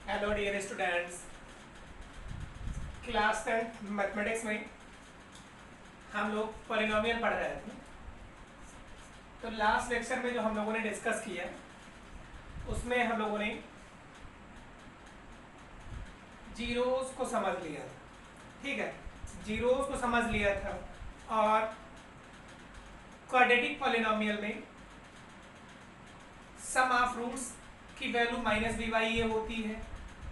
Hello dear students. Class 10 mathematics में हम लोग पॉलिनोमियल पढ़ रहे थे। तो लास्ट लेक्चर में जो हम लोगों ने डिस्कस किया उसमें हम लोगों ने जीरोस को समझ लिया था। ठीक है, जीरोस को समझ लिया था और क्वाड्रेटिक पॉलिनोमियल में सम ऑफ रूट्स की वैल्यू माइनस बी बाई ए होती है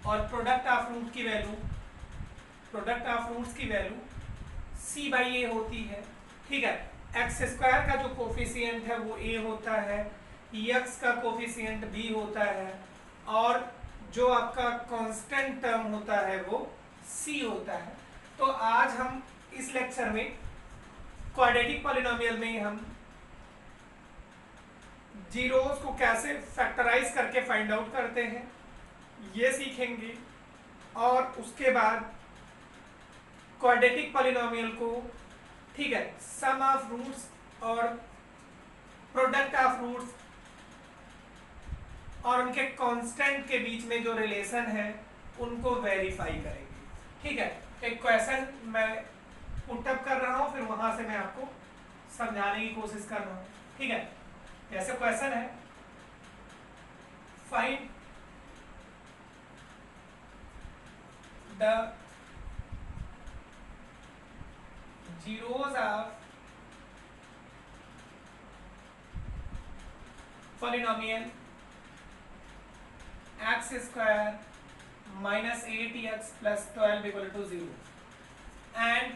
और प्रोडक्ट ऑफ रूट्स की वैल्यू सी बाई ए होती है। ठीक है, एक्स स्क्वायर का जो कोफिशिएंट है वो ए होता है, एक्स का कोफिशिएंट बी होता है और जो आपका कांस्टेंट टर्म होता है वो सी होता है। तो आज हम इस लेक्चर में क्वाड्रेटिक पॉलिनोमियल में हम जीरोस को कैसे फैक्टराइज करके फाइंड आउट करते हैं ये सीखेंगे और उसके बाद क्वाड्रेटिक पॉलिनोमियल को, ठीक है, सम ऑफ रूट्स और प्रोडक्ट ऑफ रूट्स और उनके कांस्टेंट के बीच में जो रिलेशन है उनको वेरीफाई करेंगे। ठीक है, एक क्वेश्चन मैं पुटअप कर रहा हूं, फिर वहां से मैं आपको समझाने की कोशिश कर रहा हूं। ठीक है, जैसे क्वेश्चन है, find the zeros of polynomial x square minus 8x plus 12 equal to 0 and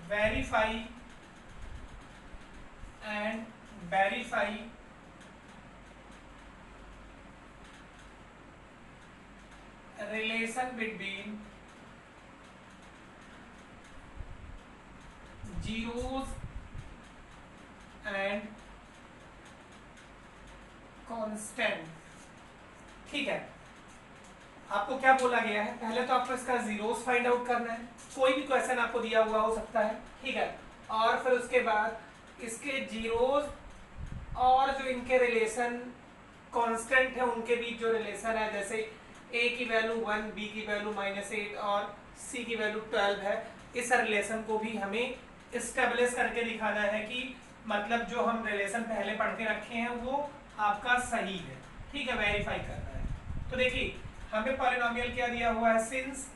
verify relation between zeros and constant। ठीक है, आपको क्या बोला गया है, पहले तो आपको इसका जीरोस फाइंड आउट करना है। कोई भी क्वेश्चन आपको दिया हुआ हो सकता है, ठीक है, और फिर उसके बाद इसके जीरोस और जो इनके रिलेशन कांस्टेंट है उनके बीच जो रिलेशन है, जैसे ए की वैल्यू 1, बी की वैल्यू -8 और सी की वैल्यू 12 है, इस रिलेशन को भी हमें इस्टेब्लिश करके दिखाना है कि मतलब जो हम रिलेशन पहले पढ़ के रखे हैं वो आपका सही है। ठीक है, वेरीफाई करना है। तो देखिए हमें पॉलिनोमियल क्या दिया हुआ है, since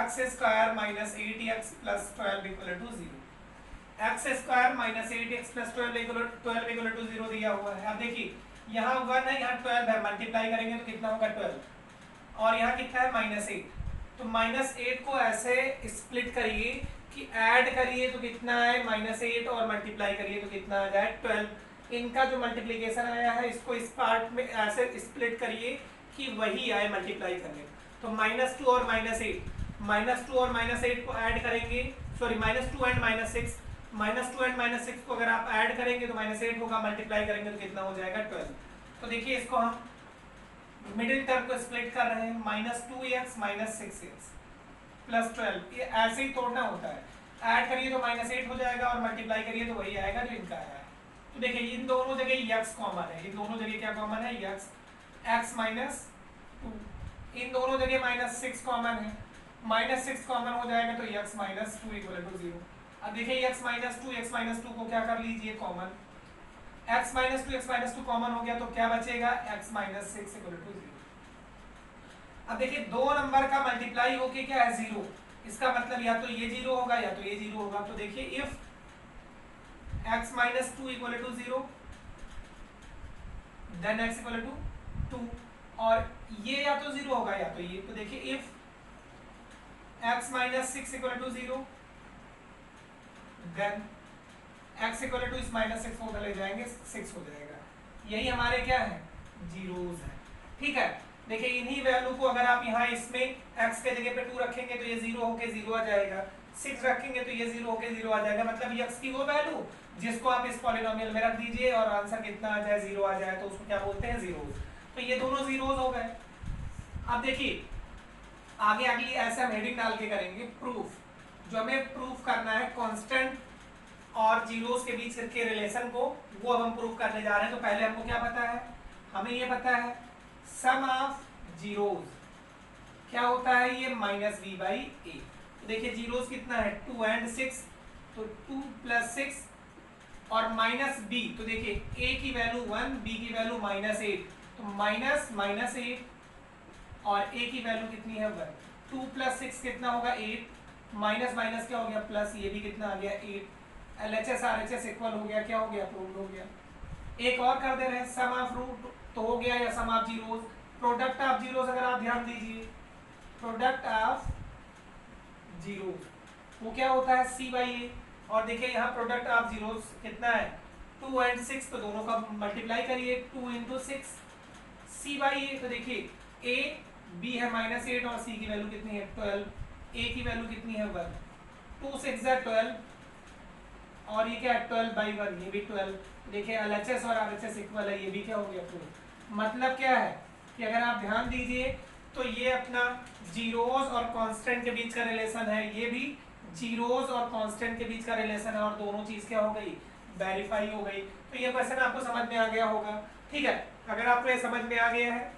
X square minus 8x plus 12 equal to 0, X square minus 8x plus 12 equal to 0 दिया हुआ है। अब देखिए यहाँ 1 है, यहाँ 12 है, मल्टीप्लाई करेंगे तो कितना होगा 12 और यहाँ कितना है -8। तो -8 को ऐसे स्प्लिट करिए कि ऐड करिए तो कितना है -8 और मल्टीप्लाई करिए तो कितना आ जाए 12। इनका जो मल्टीप्लीकेशन आया है इसको इस पार्ट में ऐसे स्प्लिट करिए कि वही आए मल्टीप्लाई करने। तो -2 और -8 को ऐड करेंगे, सॉरी -2 एंड -6, -2 एंड -6 को अगर आप ऐड करेंगे तो -8 होगा, मल्टीप्लाई करेंगे तो कितना हो जाएगा 12। तो देखिए इसको हम मिडिल टर्म को स्प्लिट कर रहे हैं, -2x -6x प्लस 12, ये ऐसे ही तोड़ना होता है। ऐड करिए तो -8 हो जाएगा और मल्टीप्लाई करिए तो वही आएगा जो इनका आया है। तो देखिए इन दोनों जगह x कॉमन है, इन दोनों जगह क्या कॉमन है, x -2, इन दोनों जगह -6 कॉमन है, -6 कॉमन हो जाएगा तो x -2 इक्वल टू 0। अब देखिए x -2 को क्या कर लीजिए कॉमन, x -2 कॉमन हो गया तो क्या बचेगा, x -6 इक्वल टू 0। अब देखिए दो नंबर का मल्टीप्लाई होके क्या है 0, इसका मतलब या तो ये 0 होगा या तो ये 0 होगा। तो देखिए if x -2 equal to 0 then x equal to 2, और ये या तो 0 होगा या तो ये। तो देखिए if x -6 equal to 0 then x equal to इस -6 को ले जाएंगे 6 हो जाएगा। यही हमारे क्या है, जीरोस है। ठीक है, देखिए इन्हीं वैल्यू को अगर आप यहाँ इसमें x के जगह पे 2 रखेंगे तो ये 0 होके 0 आ जाएगा, 6 रखेंगे तो ये 0 होके 0 आ जाएगा। मतलब x की वो वैल्यू जिसको आप इस पॉलिनोमियल में रख दीजिए और आंसर कितना आ जाए, 0 आ जाए, तो उसको क्या बोलते हैं, जीरोस। तो ये दोनों जीरोस हो गए। अब देखिए आगे अगली ऐसे हम हेडिंग डाल के करेंगे प्रूफ, जो हमें प्रूफ करना है कांस्टेंट और जीरोस के बीच के रिलेशन को वो अब हम प्रूव करने जा रहे हैं। तो पहले हमको क्या पता है, हमें ये पता है सम ऑफ जीरोस क्या होता है, ये माइनस बी बाई ए। तो देखिए जीरोस कितना है 2 एंड 6, तो 2 प्लस 6 और माइनस बी, तो देखिए ए की वैल्यू 1, बी की वैल्यू -8, तो माइनस -8 और ए की वैल्यू कितनी है 1। 2 प्लस 6 कितना होगा 8, माइनस माइनस क्या हो गया प्लस, ये भी कितना आ गया 8। LHS RHS इक्वल हो गया, क्या हो गया प्रूव्ड हो गया। एक और कर दे रहे हैं सम ऑफ रूट तो हो गया, या sum of zeros, product of zeros अगर आप ध्यान दीजिए, प्रोडक्ट ऑफ जीरोस वो क्या होता है c बाई ए। और देखिए यहाँ प्रोडक्ट ऑफ जीरोस कितना है 2 एंड 6, तो दोनों का मल्टीप्लाई करिए 2 इंटू 6 c बाई ए। तो देखिए a b है -8 और c की वैल्यू कितनी है 12, a की वैल्यू कितनी है 1, 2 6 जा 12 और ये क्या है 12 बाई 1, ये भी 12। देखिए LHS और RHS इक्वल है, ये भी क्या हो गया प्रूव। मतलब क्या है कि अगर आप ध्यान दीजिए तो ये अपना जीरोस और कांस्टेंट के बीच का रिलेशन है, ये भी जीरोस और कांस्टेंट के बीच का रिलेशन है, और दोनों चीज क्या हो गई वेरीफाई हो गई। तो ये क्वेश्चन आपको समझ में आ गया होगा। ठीक है, अगर आपको ये समझ में आ गया है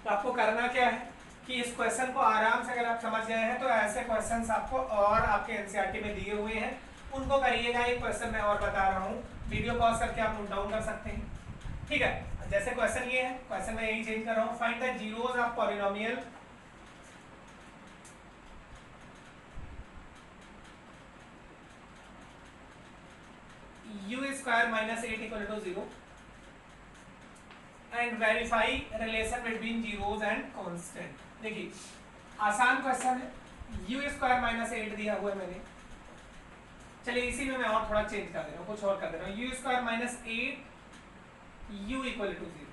तो आपको करना क्या है कि इस क्वेश्चन को आराम से अगर आप समझ गए हैं तो ऐसे क्वेश्चंस आपको और आपके एनसीईआरटी में दिए हुए हैं, उनको करिएगा। एक क्वेश्चन मैं और बता रहा हूँ, वीडियो पॉज करके आप नोट डाउन कर सकते हैं। ठीक है, जैसे क्वेश्चन ये है, क्वेश्चन मैं यही चेंज कर रहा हूँ, find the zeros of polynomial u square minus 8 equal to 0 and verify relation between zeros and constant. देखिए आसान क्वेश्चन है, u स्क्वायर माइनस 8 दिया हुआ है मैंने, चलिए इसी में मैं और थोड़ा चेंज कर दे रहा हूँ, कुछ और कर दे रहा हूँ, u square minus 8 u equal to 0।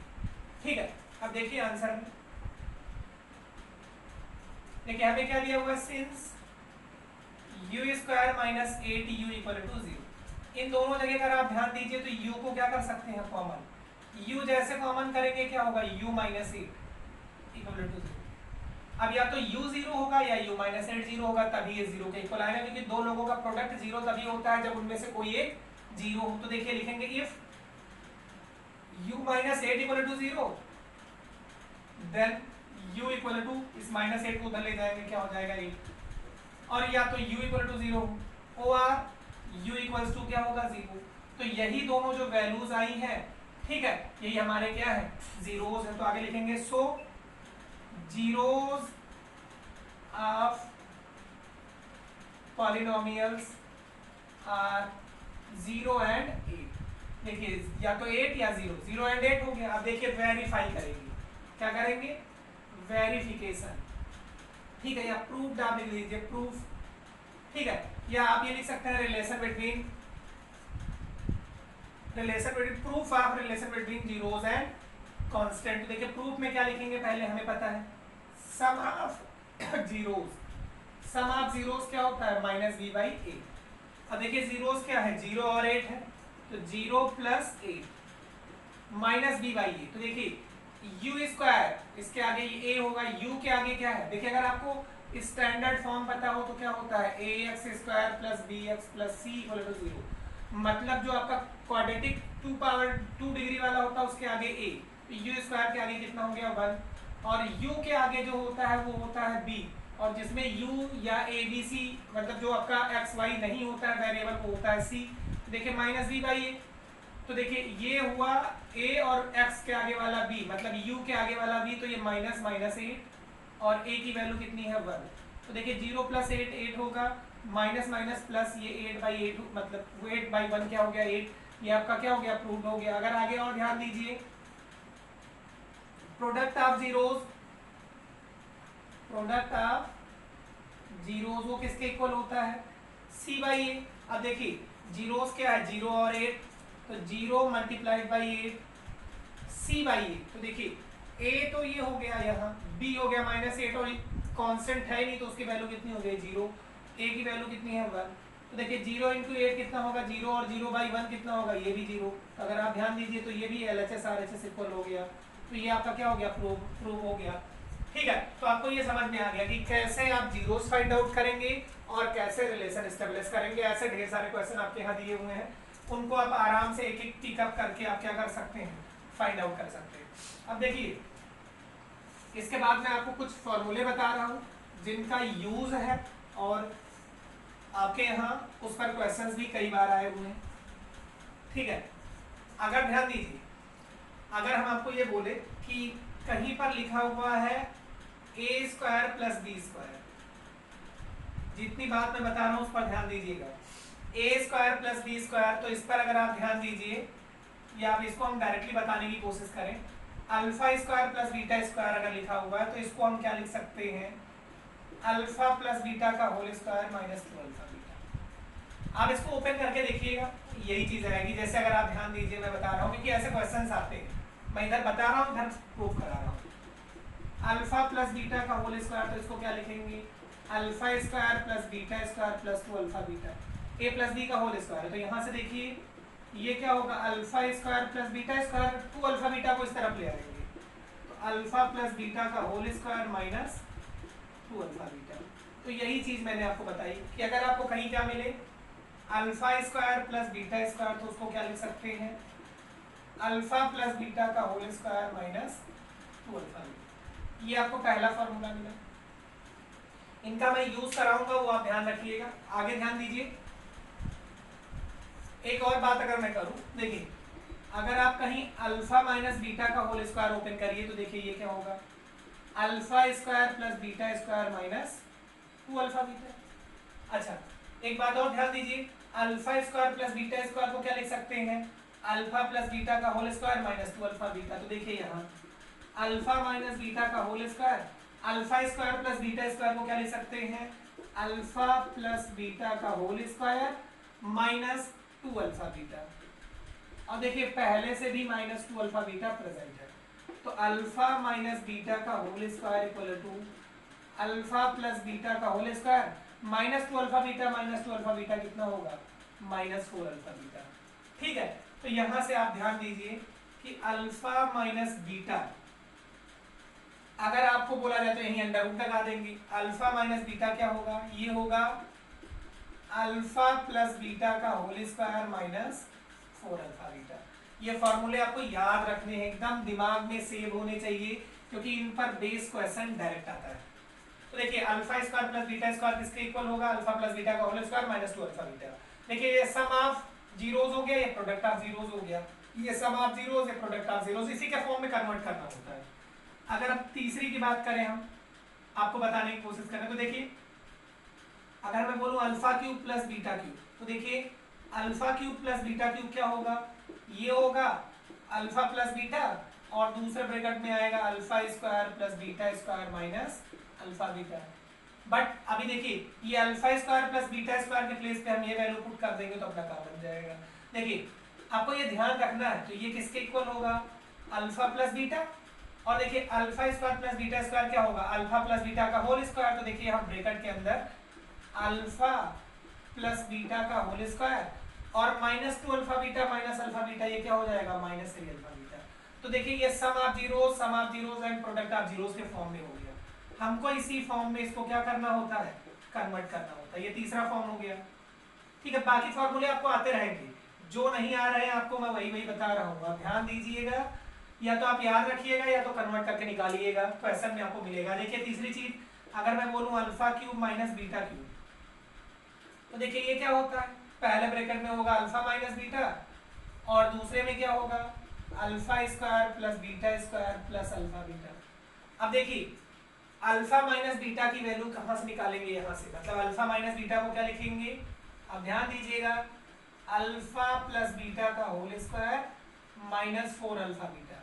ठीक है, अब देखिए आंसर में, देखिए हमें क्या दिया हुआ है, since u square minus 8u equal to 0। इन दोनों जगह पर आप ध्यान दीजिए तो u को क्या कर सकते हैं कॉमन, u जैसे कॉमन करेंगे क्या होगा u माइनस 8 इक्वल टू 0। अब या तो u 0 होगा या u माइनस 8 0 होगा, तभी ये 0 के इक्वल आएगा, क्योंकि दो लोगों का प्रोडक्ट 0 तभी होता है जब उनमें से कोई एक 0 हो। तो देखिए लिखेंगे if u minus 8 equal to 0 then u equal to, इस माइनस 8 को उधर ले जाएंगे, क्या हो जाएगा 8। और या तो u इक्वल टू 0 और u इक्वल्स टू क्या होगा 0। तो यही दोनों जो वैल्यूज आई हैं, ठीक है, यही हमारे क्या है जीरोस है। तो आगे लिखेंगे so zeros of polynomials are 0 and 8। देखिए या तो 8 या 0, 0 एंड 8 हो गया। अब देखिए वेरीफाई करेंगे, क्या करेंगे वेरिफिकेशन। ठीक है, या प्रूफ आप लिख लीजिए प्रूफ। ठीक है, या आप ये लिख सकते हैं relation between proof of relation between zeros and constant. देखिए प्रूफ में क्या लिखेंगे, पहले हमें पता है sum of zeros, sum of zeros क्या होता है माइनस बी बाई ए। अब देखिए जीरोस क्या है 0 और 8 है, तो 0 प्लस 8 माइनस बी बाई ए। तो देखिए u स्क्वायर, इसके आगे ये a होगा, u के आगे क्या है, देखिए अगर आपको स्टैंडर्ड फॉर्म पता हो तो क्या होता है ax square plus bx plus c equal to 0। मतलब जो आपका क्वाड्रेटिक 2 पावर 2 डिग्री वाला होता है उसके आगे a, तो u स्क्वायर के आगे कितना हो गया 1, और u के आगे जो होता है वो होता है b, और जिसमें u या a b c मतलब जो आपका x y नहीं होता है वेरिएबल वो होता है c। देखिए माइनस b बाई ए, तो देखिए ये हुआ a और x के आगे वाला b, मतलब u के आगे वाला b, तो ये माइनस माइनस 8 और a की वैल्यू कितनी है 1। तो देखिए 0 प्लस 8 8 होगा, माइनस माइनस प्लस ये 8 बाई 8 मतलब 8 बाई 1 क्या हो गया 8। ये आपका क्या हो गया प्रूव हो गया। अगर आगे और ध्यान दीजिए प्रोडक्ट ऑफ जीरोस वो किसके इक्वल होता है c बाई ए। अब देखिए जीरोस क्या है 0 और 8, तो 0 मल्टीप्लाइड बाई 8 c बाई ए। तो देखिए a तो ये हो गया, यहाँ b हो गया माइनस 8 और कांस्टेंट है नहीं तो उसकी वैल्यू कितनी हो गई 0, a की वैल्यू कितनी है 1। तो देखिए 0 इंटू 8 कितना होगा 0, और 0 बाई 1 कितना होगा ये भी 0। अगर आप ध्यान दीजिए तो ये भी LHS RHS इक्वल हो गया, तो ये आपका क्या हो गया प्रूव हो गया। ठीक है, तो आपको ये समझ में आ गया कि कैसे आप जीरोस फाइंड आउट करेंगे और कैसे रिलेशन एस्टेब्लिश करेंगे। ऐसे ढेर सारे क्वेश्चन आपके यहाँ दिए हुए हैं, उनको आप आराम से एक एक टिकअप करके आप क्या कर सकते हैं, फाइंड आउट कर सकते हैं। अब देखिए इसके बाद मैं आपको कुछ फॉर्मूले बता रहा हूँ जिनका यूज है और आपके यहाँ उस पर क्वेश्चंस भी कई बार आए हुए हैं। ठीक है, अगर ध्यान दीजिए, अगर हम आपको ये बोले कि कहीं पर लिखा हुआ है ए स्क्वायर प्लस बी स्क्वायर, जितनी बात मैं बता रहा हूं उस पर ध्यान दीजिएगा। ए स्क्वायर प्लस बी स्क्वायर, तो इस पर अगर आप ध्यान दीजिए या आप इसको हम डायरेक्टली बताने की कोशिश करें, alpha square plus beta square अगर लिखा हुआ है तो इसको हम क्या लिख सकते हैं, अल्फा प्लस बीटा का whole square minus 2 alpha beta. आप इसको ओपन करके देखिएगा, यही चीज आएगी। जैसे अगर आप ध्यान दीजिए, मैं बता रहा हूँ क्योंकि ऐसे क्वेश्चंस आते हैं, मैं इधर बता रहा हूँ इधर प्रूफ करा रहा हूँ। अल्फा प्लस बीटा का होल स्क्वायर, तो इसको क्या लिखेंगे, alpha square plus beta square plus 2 alpha beta, A plus B का होल स्क्वायर है। तो यहाँ से देखिए ये क्या होगा, alpha square plus beta square, 2 alpha beta को इस तरफ ले आएंगे, तो अल्फा प्लस बीटा का whole square minus 2 alpha beta. तो यही चीज मैंने आपको बताई कि अगर आपको कहीं क्या मिले alpha square plus beta square, तो उसको क्या लिख सकते हैं, अल्फा प्लस बीटा का whole square minus 2 alpha beta. ये आपको पहला फॉर्मूला मिला, इनका मैं यूज कराऊंगा वो आप ध्यान रखिएगा। आगे ध्यान दीजिए, एक और बात अगर मैं करूं, देखिए अगर आप कहीं अल्फा माइनस बीटा का होल स्क्वायर ओपन करिए तो देखिए ये क्या होगा, alpha square plus beta square minus 2 alpha beta. अच्छा एक बात और ध्यान दीजिए, alpha square plus beta square को क्या लिख सकते हैं, अल्फा प्लस बीटा का whole square minus 2 alpha beta. तो देखिए यहाँ अल्फा माइनस बीटा का whole square, alpha square plus beta square को क्या लिख सकते हैं, अल्फा प्लस बीटा का whole square minus 2 alpha beta. और देखिए पहले से भी माइनस 2 अल्फा बीटा प्रेजेंट है, तो अल्फा माइनस बीटा का whole square equal to alpha plus beta का whole square minus 2 alpha beta minus 2 alpha beta कितना होगा, माइनस 4 अल्फा बीटा। ठीक है, तो यहां से आप ध्यान दीजिए कि अल्फा माइनस बीटा अगर आपको बोला जाए तो यही अंडर रूट लगा देंगे, अल्फा माइनस बीटा क्या होगा, ये होगा अल्फा प्लस बीटा का whole square minus 4 alpha beta. ये फॉर्मूले आपको याद रखने हैं, एकदम दिमाग में सेव होने चाहिए क्योंकि इन पर बेस क्वेश्चन डायरेक्ट आता है। तो देखिए alpha square plus beta square किसके इक्वल होगा, अल्फा प्लस बीटा का whole square minus 2 alpha beta. देखिए ये सम ऑफ जीरोस हो गया, ये प्रोडक्ट ऑफ जीरोस हो गया, ये सम ऑफ जीरोस, ये प्रोडक्ट ऑफ जीरोस, इसी के फॉर्म में कन्वर्ट करना होता है। अगर अब तीसरी की बात करें, हम आपको बताने की कोशिश करें, तो देखिए अगर मैं बोलूं alpha cube plus beta cube, तो देखिए alpha cube plus beta cube क्या होगा, ये होगा अल्फा प्लस बीटा और दूसरे ब्रैकेट में आएगा alpha square plus beta square minus alpha beta. But अभी देखिए ये alpha square plus beta square के प्लेस पे हम ये वैल्यू पुट कर देंगे तो अपना काम बन जाएगा। देखिए आपको ये ध्यान रखना है, तो ये किसके इक्वल होगा, अल्फा प्लस बीटा, और देखिए alpha square plus beta square क्या होगा, अल्फा प्लस बीटा का होल स्क्वायर। तो देखिए हम ब्रैकेट के अंदर अल्फा प्लस बीटा का होल स्क्वायर और minus 2 alpha beta minus alpha beta, ये क्या हो जाएगा, माइनस 3 अल्फा बीटा। तो देखिए ये sum of zeros and product of zeros के फॉर्म में हो गया। हमको इसी फॉर्म में इसको क्या करना होता है, कन्वर्ट करना होता है। ये तीसरा फॉर्म हो गया। ठीक है, बाकी फॉर्मूले आपको आते रहेंगे, जो नहीं आ रहे हैं आपको मैं वही बता रहा हूँ, ध्यान दीजिएगा, या तो आप याद रखिएगा या तो कन्वर्ट करके निकालिएगा, क्वेश्चन में आपको मिलेगा। देखिए तीसरी चीज, अगर मैं बोलूं alpha cube minus beta cube, तो देखिए ये क्या होता है, पहले ब्रैकेट में होगा अल्फा माइनस बीटा और दूसरे में क्या होगा alpha square plus beta square plus alpha beta. अब देखिए अल्फा माइनस बीटा की वैल्यू कहां से निकालेंगे, यहां से, मतलब अल्फा माइनस बीटा को क्या लिखेंगे, अब ध्यान दीजिएगा, अल्फा प्लस बीटा का whole square minus 4 alpha beta.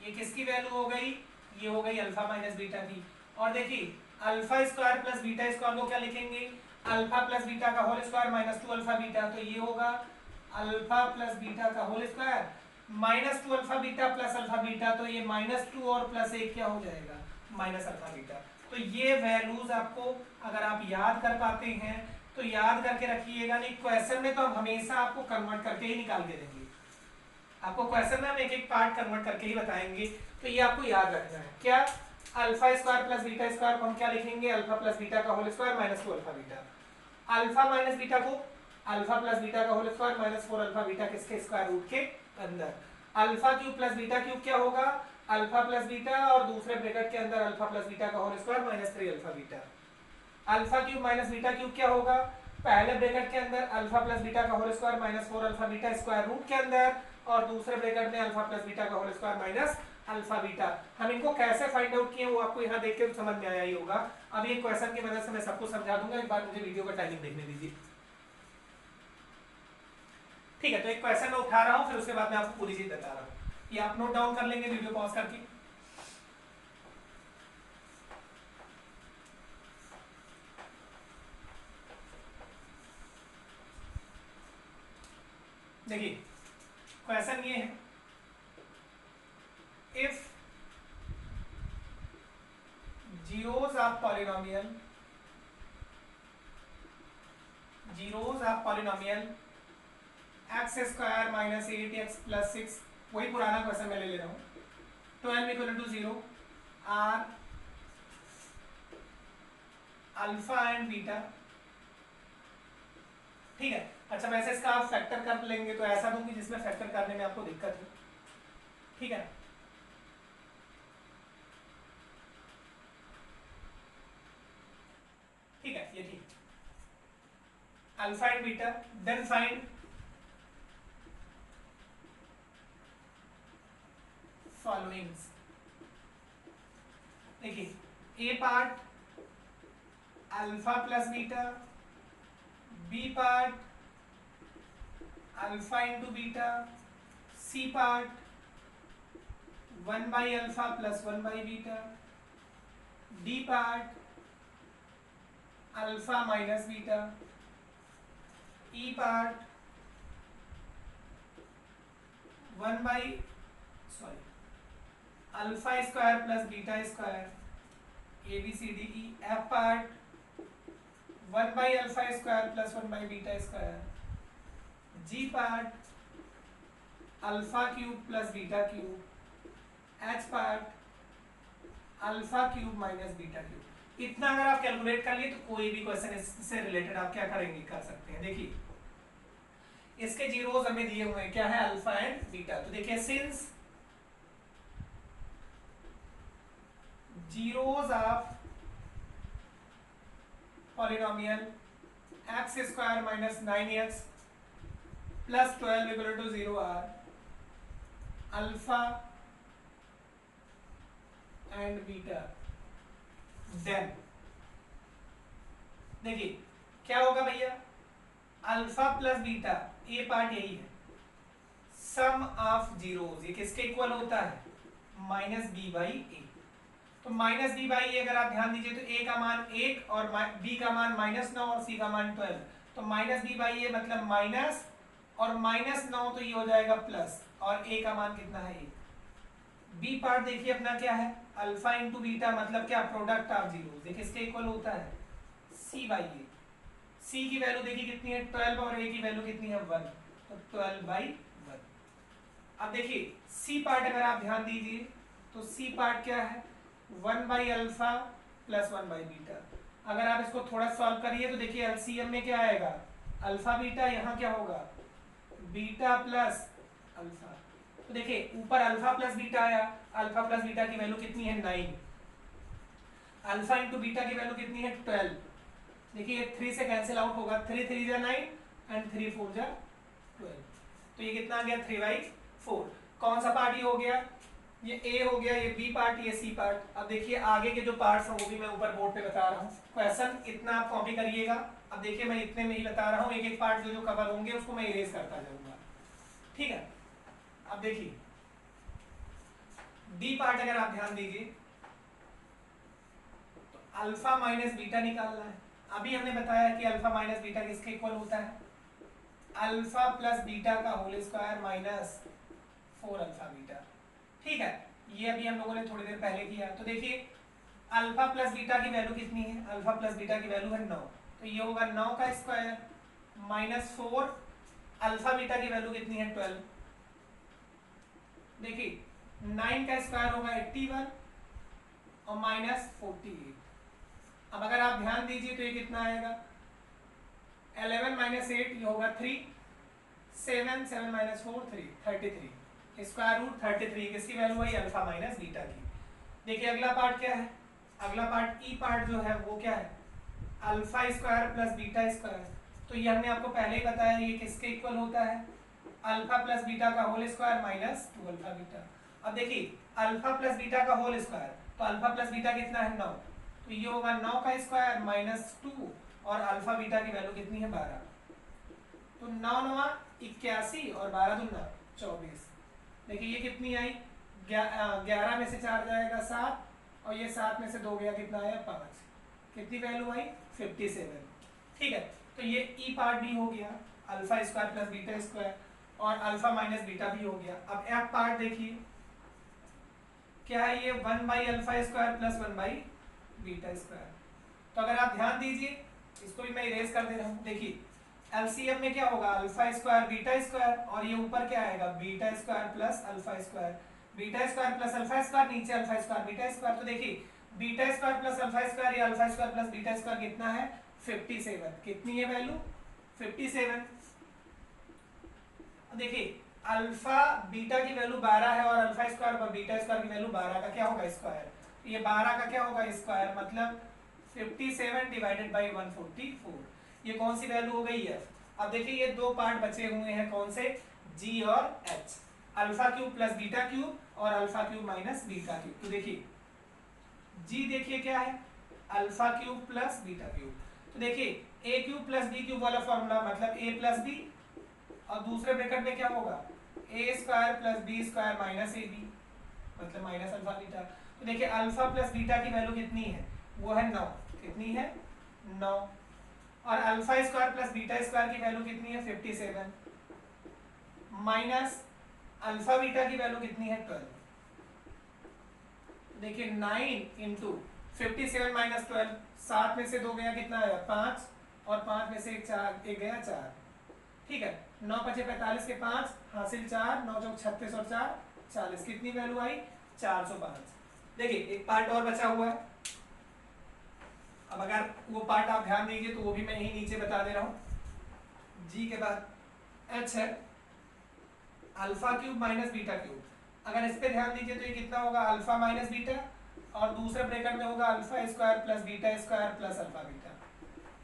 ये किसकी वैल्यू हो गई, ये हो गई अल्फा माइनस बीटा की। और देखिए alpha square plus beta square को क्या लिखेंगे, अल्फा प्लस बीटा का whole square minus 2 alpha beta. तो ये होगा अल्फा प्लस बीटा का whole square minus 2 alpha beta plus alpha beta. तो ये माइनस 2 और प्लस 1 क्या हो जाएगा, माइनस अल्फा बीटा। तो ये वैल्यूज आपको अगर आप याद कर पाते हैं तो याद करके रखिएगा, नहीं क्वेश्चन में तो हम हमेशा आपको कन्वर्ट करके ही निकाल के देंगे, आपको क्वेश्चन में हम एक एक पार्ट कन्वर्ट करके ही बताएंगे। तो ये आपको याद रखना है क्या, alpha square plus beta square को हम क्या लिखेंगे, अल्फा प्लस बीटा का whole square minus 2 alpha beta. Alpha minus beta को अल्फा प्लस बीटा का whole square minus 4 alpha beta किसके स्क्वायर रूट के अंदर। Alpha cube plus beta cube क्या होगा, अल्फा प्लस बीटा और दूसरे ब्रैकेट के अंदर अल्फा प्लस बीटा का whole square minus 3 alpha beta. Alpha cube minus beta cube क्या होगा, पहले ब्रैकेट के अंदर अल्फा प्लस बीटा का whole square minus 4 alpha beta square root के अंदर, और दूसरे ब्रैकेट में अल्फा प्लस बीटा का whole square minus alpha beta. हम इनको कैसे फाइंड आउट किए वो आपको यहाँ देख के समझ में आया ही होगा। अब ये क्वेश्चन की मदद से मैं सबको समझा दूंगा, एक बार मुझे वीडियो का टाइमिंग देखने दीजिए। ठीक है, तो एक क्वेश्चन मैं उठा रहा हूँ, फिर उसके बाद मैं आपको पूरी चीज बता रहा हूँ। ये आप नोट डाउन कर लेंगे वीडियो पॉज करके। देखिए क्वेश्चन ये है, if zeros of polynomial x square minus 8x plus 6, वही पुराना क्वेश्चन मैं ले रहा हूँ, 12 equal to 0 are alpha and beta. ठीक है, अच्छा वैसे इसका आप फैक्टर कर लेंगे तो ऐसा दूंगी जिसमें फैक्टर करने में आपको दिक्कत हो। ठीक है, ठीक है, ये ठीक, alpha and beta, then find followings. देखिए A part alpha plus beta, B part alpha into beta, C part 1 by alpha plus 1 by beta, D part alpha minus beta, E part 1 by alpha square plus beta square, A B C D E. F part 1 by alpha square plus 1 by beta square, G part alpha cube plus beta cube, H part alpha cube minus beta cube. इतना अगर आप calculate कर लिए तो कोई भी question इससे related आप क्या करेंगे, कर सकते हैं। देखिए इसके जीरोस हमें दिए हुए हैं, क्या है, अल्फा एंड बीटा। तो देखिए since zeros of polynomial x square minus 9x plus 12 equal to 0 are alpha and beta, then देखिए क्या होगा भैया, alpha plus beta, A part यही है, सम ऑफ जीरोस, ये किसके इक्वल होता है, माइनस बी बाई ए। तो माइनस बी बाई ए अगर आप ध्यान दीजिए तो ए का मान 1 और बी का मान -9 और सी का मान 12, तो माइनस बी बाई ए मतलब माइनस और -9 तो ये हो जाएगा प्लस, और ए का मान कितना है 1। बी पार्ट देखिए अपना क्या है, अल्फा इंटू बीटा मतलब क्या, प्रोडक्ट ऑफ जीरोस, ये किसके इक्वल होता है, सी बाई ए। सी की वैल्यू देखिए कितनी है 12 और ए की वैल्यू कितनी है 1, तो 12 बाई 1। अब देखिए सी पार्ट अगर आप ध्यान दीजिए तो सी पार्ट क्या है, 1 by alpha plus 1 by beta. अगर आप इसको थोड़ा सॉल्व करिए तो देखिए एलसीएम में क्या आएगा, अल्फा बीटा, यहाँ क्या होगा बीटा प्लस अल्फा। तो देखिए ऊपर अल्फा प्लस बीटा आया, अल्फा प्लस बीटा की वैल्यू कितनी है 9, अल्फा इंटू बीटा की वैल्यू कितनी है 12। देखिए 3 से कैंसिल आउट होगा, 3 3 जा 9 एंड 3 4 जा 12, तो ये कितना आ गया 3/4। कौन सा पार्ट ये हो गया, ये ए हो गया, ये बी पार्ट, ये सी पार्ट। अब देखिए आगे के जो पार्ट्स हैं वो भी मैं ऊपर बोर्ड पे बता रहा हूँ, क्वेश्चन इतना आप कॉपी करिएगा। अब देखिए मैं इतने में ही बता रहा हूँ, एक एक पार्ट जो जो कवर होंगे उसको मैं इरेज करता जाऊंगा। ठीक है, अब देखिए डी पार्ट अगर आप ध्यान दीजिए तो अल्फा माइनस बीटा निकालना है। अभी हमने बताया कि अल्फा माइनस बीटा किसके इक्वल होता है, अल्फा प्लस बीटा का whole square minus 4 alpha beta. ठीक है, ये अभी हम लोगों ने थोड़ी देर पहले किया। तो देखिए अल्फा प्लस बीटा की वैल्यू कितनी है, अल्फा प्लस बीटा की वैल्यू है 9, तो ये होगा 9 का स्क्वायर माइनस 4, अल्फा बीटा की वैल्यू कितनी है 12। देखिए 9 का स्क्वायर होगा 81 और -48। अब अगर आप ध्यान दीजिए तो ये कितना आएगा, 11 - 8 ये होगा 3, 7 7 - 4 3, 33 स्क्वायर रूट 33 किसकी वैल्यू वही अल्फा माइनस बीटा की। देखिए अगला पार्ट क्या है, अगला पार्ट ई पार्ट जो है वो क्या है, alpha square plus beta square. तो ये हमने आपको पहले ही बताया ये किसके इक्वल होता है, अल्फा प्लस बीटा का whole square minus 2 alpha beta. अब देखिए अल्फा प्लस बीटा का होल स्क्वायर, तो अल्फा प्लस बीटा कितना है 9, तो ये होगा 9 का स्क्वायर माइनस 2 और अल्फा बीटा की वैल्यू कितनी है 12। तो 9 9 81 और 12 दूना 24। देखिए ये कितनी आई, 11 में से 4 जाएगा 7 और ये 7 में से 2 गया कितना आया 5, कितनी वैल्यू आई 57। ठीक है, तो ये ई पार्ट भी हो गया alpha square plus beta square और अल्फा माइनस बीटा भी हो गया। अब एफ पार्ट देखिए क्या है, ये 1/अल्फा स्क्वायर प्लस 1/बीटा स्क्वायर। तो अगर आप ध्यान दीजिए इसको भी मैं इरेज कर दे रहा हूँ। देखिए एलसीएम में क्या होगा, अल्फा स्क्वायर बीटा स्क्वायर और ये ऊपर क्या आएगा beta square plus alpha square, beta square plus alpha square, नीचे अल्फा स्क्वायर बीटा स्क्वायर। तो देखिए beta square plus alpha square या alpha square plus beta square कितना है 57। कितनी है वैल्यू 57। देखिए अल्फा बीटा की वैल्यू 12 है और अल्फा स्क्वायर और बीटा स्क्वायर की वैल्यू 12 का क्या होगा स्क्वायर, ये 12 का क्या होगा स्क्वायर, मतलब 57 डिवाइडेड बाई 144। ये कौन सी वैल्यू हो गई है। अब देखिए ये दो पार्ट बचे हुए हैं कौन से, जी और H, alpha cube plus beta cube और alpha cube minus beta cube. तो देखिए जी देखिए क्या है alpha cube plus beta cube. तो देखिए A cube plus B cube वाला फॉर्मूला मतलब ए प्लस बी और दूसरे ब्रैकेट में क्या होगा A square plus B square minus A B मतलब माइनस अल्फा बीटा। तो देखिए अल्फा प्लस बीटा की वैल्यू कितनी है, वो है 9, कितनी है 9 और alpha square plus beta square की वैल्यू कितनी है 57 माइनस अल्फा बीटा की वैल्यू कितनी है 12। देखिए 9 इंटू 57 माइनस 12, 7 में से 2 गया कितना आया 5 और 5 में से एक गया 4। ठीक है 9 × 5 = 45 के 5 हासिल 4, 9 × 36 और 4 40, कितनी वैल्यू आई 405। देखिए एक पार्ट और बचा हुआ है, अब अगर वो पार्ट आप ध्यान दीजिए तो वो भी मैं यही नीचे बता दे रहा हूँ। जी के बाद एच है alpha cube minus beta cube. अगर इस पे ध्यान दीजिए तो ये कितना होगा अल्फा माइनस बीटा और दूसरे ब्रैकेट में होगा alpha square plus beta square plus alpha beta.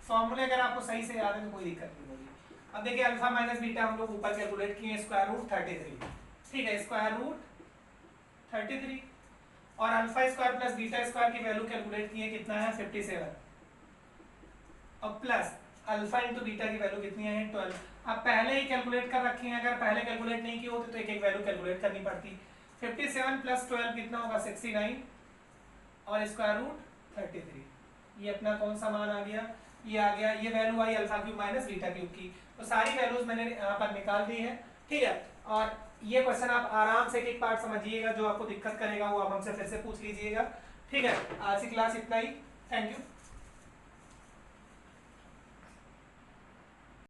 फॉर्मूले अगर आपको सही से याद है तो कोई दिक्कत नहीं होगी। अब देखिए अल्फा माइनस बीटा हम लोग ऊपर कैलकुलेट किए स्क्वायर रूट 33। ठीक है स्क्वायर रूट 33 और alpha square plus beta square की वैल्यू कैलकुलेट किए कितना है 57 और प्लस अल्फा इंटू बीटा की वैल्यू कितनी है 12। अब पहले ही कैलकुलेट कर रखे हैं, अगर पहले कैलकुलेट नहीं किए होते तो एक एक वैल्यू कैलकुलेट करनी पड़ती। 57 प्लस 12 कितना होगा 69 और स्क्वायर रूट 33। ये अपना कौन सा मान आ गया, ये आ गया, ये वैल्यू आई alpha cube minus beta cube की। तो सारी वैल्यूज मैंने यहाँ पर निकाल दी है। ठीक है और ये क्वेश्चन आप आराम से एक पार्ट समझिएगा, जो आपको दिक्कत करेगा वो आप हमसे फिर से पूछ लीजिएगा। ठीक है आज की क्लास इतना ही, थैंक यू।